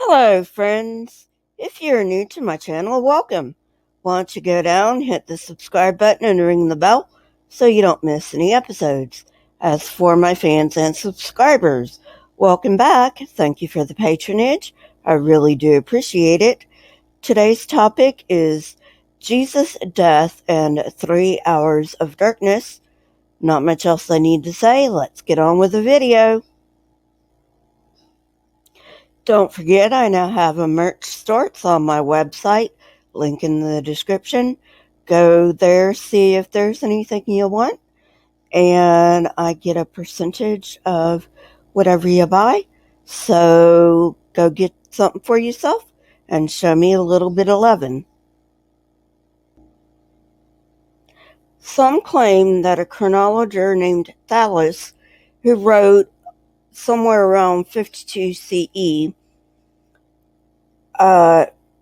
Hello, friends. If you're new to my channel, welcome. Why don't you go down, hit the subscribe button, and ring the bell so you don't miss any episodes. As for my fans and subscribers, welcome back. Thank you for the patronage. I really do appreciate it. Today's topic is Jesus' death and 3 hours of darkness. Not much else I need to say. Let's get on with the video. Don't forget, I now have a merch store. It's on my website, link in the description. Go there, see if there's anything you want, and I get a percentage of whatever you buy. So go get something for yourself and show me a little bit of loving. Some claim that a chronologer named Thallus, who wrote somewhere around 52 CE,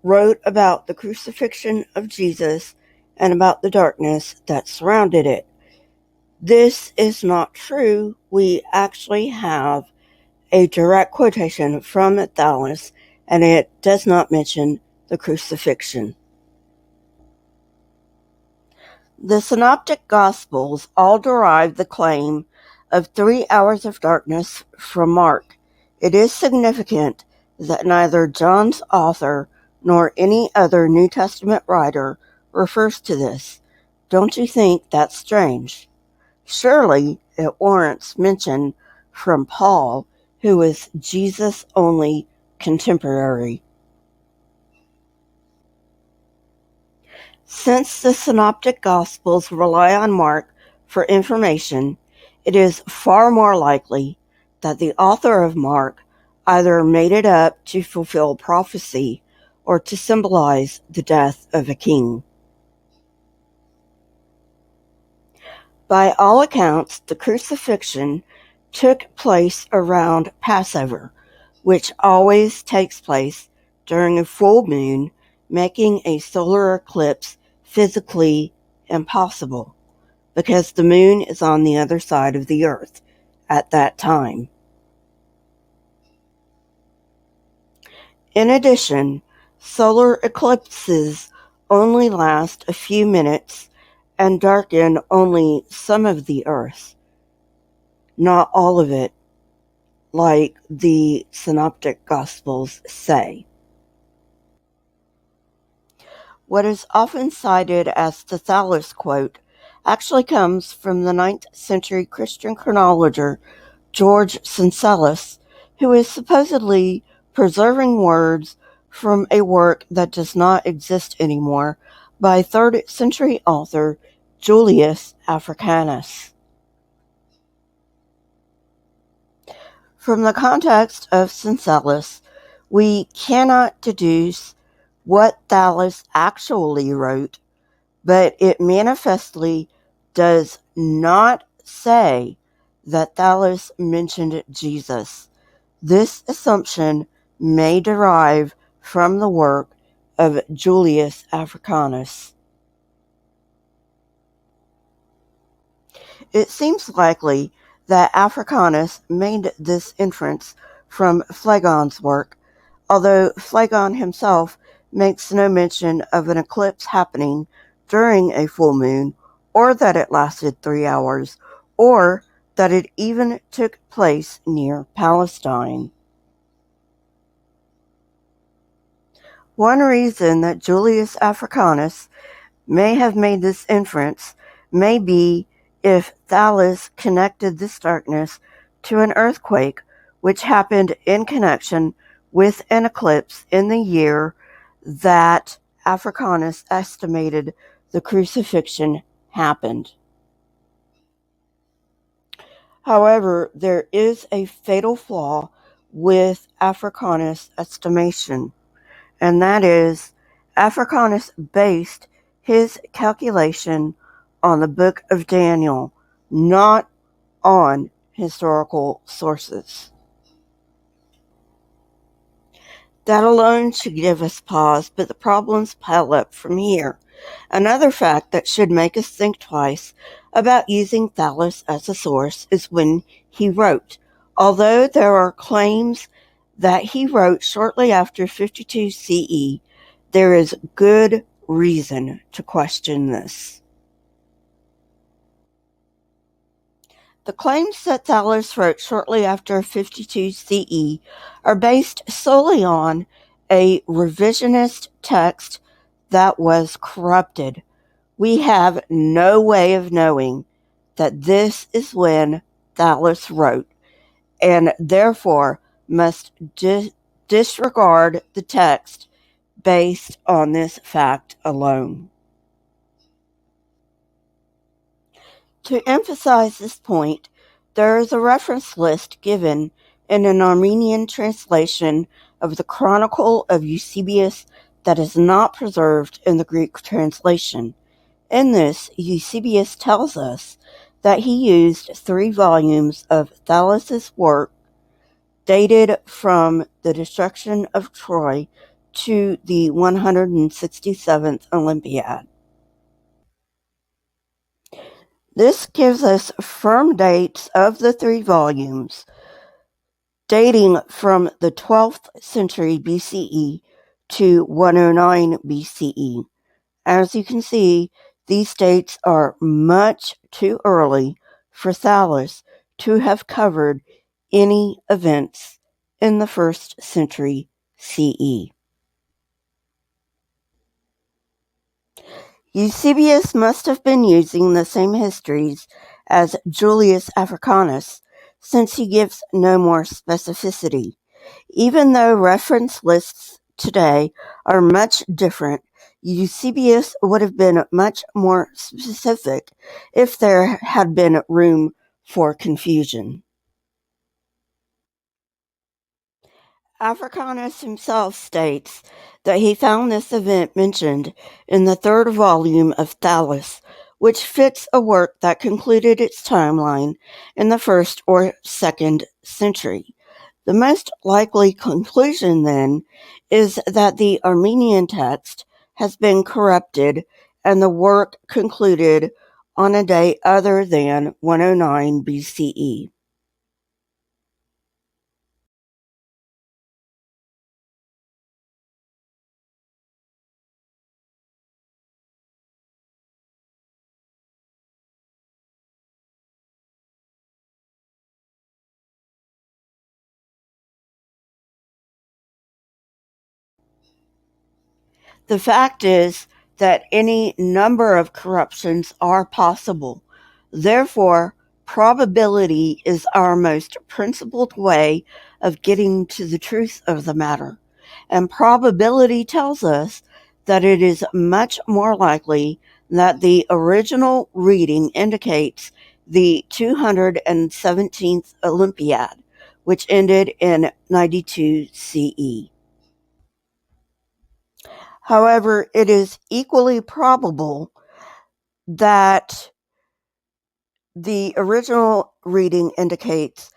wrote about the crucifixion of Jesus and about the darkness that surrounded it. This is not true. We actually have a direct quotation from Thallus, and it does not mention the crucifixion. The Synoptic Gospels all derive the claim of 3 hours of darkness from Mark. It is significant that neither John's author nor any other New Testament writer refers to this. Don't you think that's strange? Surely it warrants mention from Paul, who is Jesus' only contemporary. Since the Synoptic Gospels rely on Mark for information, it is far more likely that the author of Mark either made it up to fulfill prophecy or to symbolize the death of a king. By all accounts, the crucifixion took place around Passover, which always takes place during a full moon, making a solar eclipse physically impossible because the moon is on the other side of the earth at that time. In addition, solar eclipses only last a few minutes and darken only some of the earth, not all of it, like the Synoptic Gospels say. What is often cited as the Thallus quote actually comes from the 9th century Christian chronologer George Syncellus, who is supposedly preserving words from a work that does not exist anymore by 3rd century author Julius Africanus. From the context of Syncellus, we cannot deduce what Thallus actually wrote, but it manifestly does not say that Thallus mentioned Jesus. This assumption may derive from the work of Julius Africanus. It seems likely that Africanus made this inference from Phlegon's work, although Phlegon himself makes no mention of an eclipse happening during a full moon, or that it lasted 3 hours, or that it even took place near Palestine. One reason that Julius Africanus may have made this inference may be if Thallus connected this darkness to an earthquake which happened in connection with an eclipse in the year that Africanus estimated the crucifixion happened. However, there is a fatal flaw with Africanus' estimation, and that is Africanus based his calculation on the book of Daniel, not on historical sources. That alone should give us pause, but the problems pile up from here. Another fact that should make us think twice about using Thallus as a source is when he wrote. Although there are claims that he wrote shortly after 52 CE, there is good reason to question this. The claims that Thallus wrote shortly after 52 CE are based solely on a revisionist text that was corrupted. We have no way of knowing that this is when Thallus wrote, and therefore must disregard the text based on this fact alone. To emphasize this point, there is a reference list given in an Armenian translation of the Chronicle of Eusebius that is not preserved in the Greek translation. In this, Eusebius tells us that he used 3 volumes of Thallus' work dated from the destruction of Troy to the 167th Olympiad. This gives us firm dates of the 3 volumes, dating from the 12th century BCE to 109 BCE. As you can see, these dates are much too early for Thallus to have covered any events in the 1st century CE. Eusebius must have been using the same histories as Julius Africanus, since he gives no more specificity. Even though reference lists today are much different, Eusebius would have been much more specific if there had been room for confusion. Africanus himself states that he found this event mentioned in the 3rd volume of Thallus, which fits a work that concluded its timeline in the 1st or 2nd century. The most likely conclusion, then, is that the Armenian text has been corrupted and the work concluded on a day other than 109 BCE. The fact is that any number of corruptions are possible. Therefore, probability is our most principled way of getting to the truth of the matter. And probability tells us that it is much more likely that the original reading indicates the 217th Olympiad, which ended in 92 CE. However, it is equally probable that the original reading indicates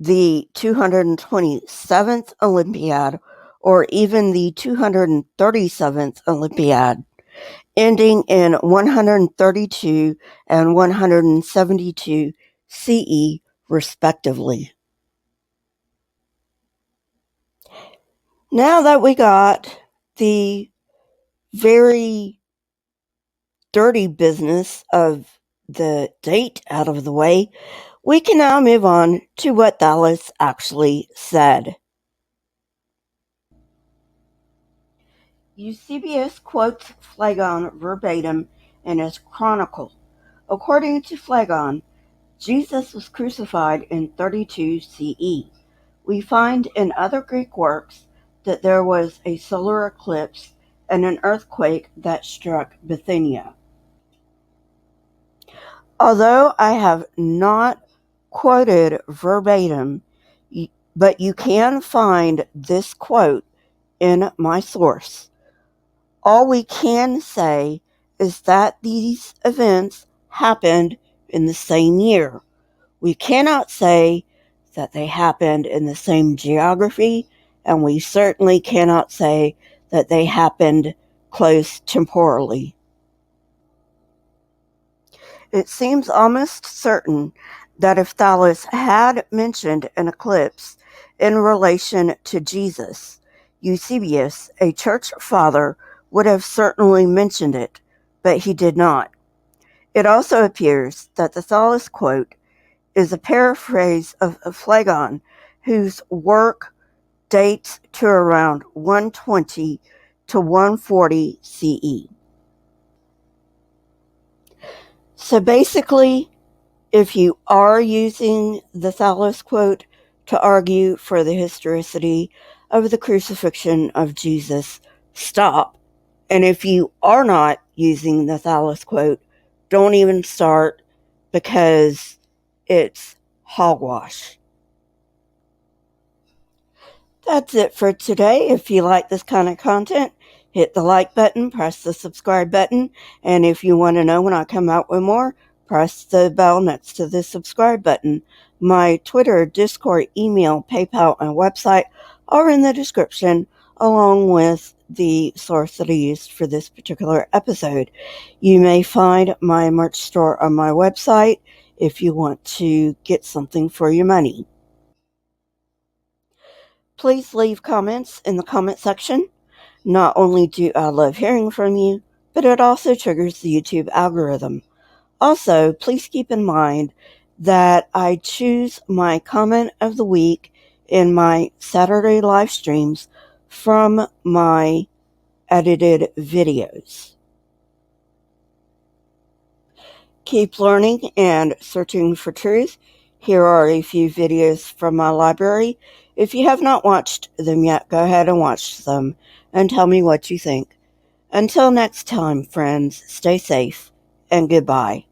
the 227th Olympiad or even the 237th Olympiad, ending in 132 and 172 CE, respectively. Now that we got the very dirty business of the date out of the way, we can now move on to what Thallus actually said. Eusebius quotes Phlegon verbatim in his Chronicle. According to Phlegon, Jesus was crucified in 32 CE. We find in other Greek works that there was a solar eclipse and an earthquake that struck Bithynia. Although I have not quoted verbatim, but you can find this quote in my source. All we can say is that these events happened in the same year. We cannot say that they happened in the same geography, and we certainly cannot say that they happened close temporally. It seems almost certain that if Thallus had mentioned an eclipse, in relation to Jesus. Eusebius, a church father, would have certainly mentioned it, but he did not. It also appears that the Thallus quote is a paraphrase of Phlegon, whose work dates to around 120 to 140 CE. So basically, if you are using the Thallus quote to argue for the historicity of the crucifixion of Jesus, stop. And if you are not using the Thallus quote, don't even start, because it's hogwash. That's it for today. If you like this kind of content, hit the like button, press the subscribe button, and if you want to know when I come out with more, press the bell next to the subscribe button. My Twitter, Discord, email, PayPal, and website are in the description, along with the source that I used for this particular episode. You may find my merch store on my website if you want to get something for your money. Please leave comments in the comment section. Not only do I love hearing from you, but it also triggers the YouTube algorithm. Also, please keep in mind that I choose my comment of the week in my Saturday live streams from my edited videos. Keep learning and searching for truth. Here are a few videos from my library. If you have not watched them yet, go ahead and watch them and tell me what you think. Until next time, friends, stay safe and goodbye.